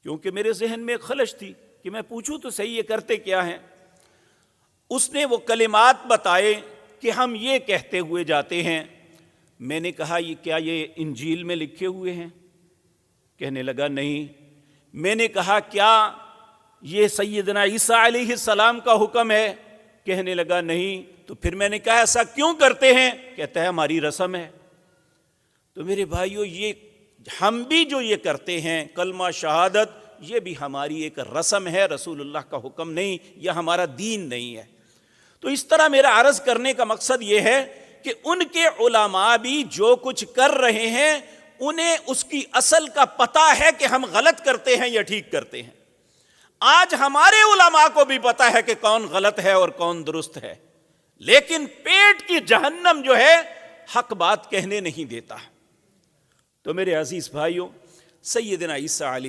کیونکہ میرے ذہن میں ایک خلش تھی کہ میں پوچھوں تو صحیح یہ کرتے کیا ہیں۔ اس نے وہ کلمات بتائے کہ ہم یہ کہتے ہوئے جاتے ہیں۔ میں نے کہا یہ کیا یہ انجیل میں لکھے ہوئے ہیں؟ کہنے لگا نہیں۔ میں نے کہا کیا یہ سیدنا عیسیٰ علیہ السلام کا حکم ہے؟ کہنے لگا نہیں۔ تو پھر میں نے کہا ایسا کیوں کرتے ہیں؟ کہتا ہے ہماری رسم ہے۔ تو میرے بھائیو، یہ ہم بھی جو یہ کرتے ہیں کلمہ شہادت، یہ بھی ہماری ایک رسم ہے، رسول اللہ کا حکم نہیں، یہ ہمارا دین نہیں ہے۔ تو اس طرح میرا عرض کرنے کا مقصد یہ ہے کہ ان کے علماء بھی جو کچھ کر رہے ہیں انہیں اس کی اصل کا پتہ ہے کہ ہم غلط کرتے ہیں یا ٹھیک کرتے ہیں۔ آج ہمارے علماء کو بھی پتہ ہے کہ کون غلط ہے اور کون درست ہے، لیکن پیٹ کی جہنم جو ہے حق بات کہنے نہیں دیتا۔ تو میرے عزیز بھائیوں، سیدنا عیسیٰ علیہ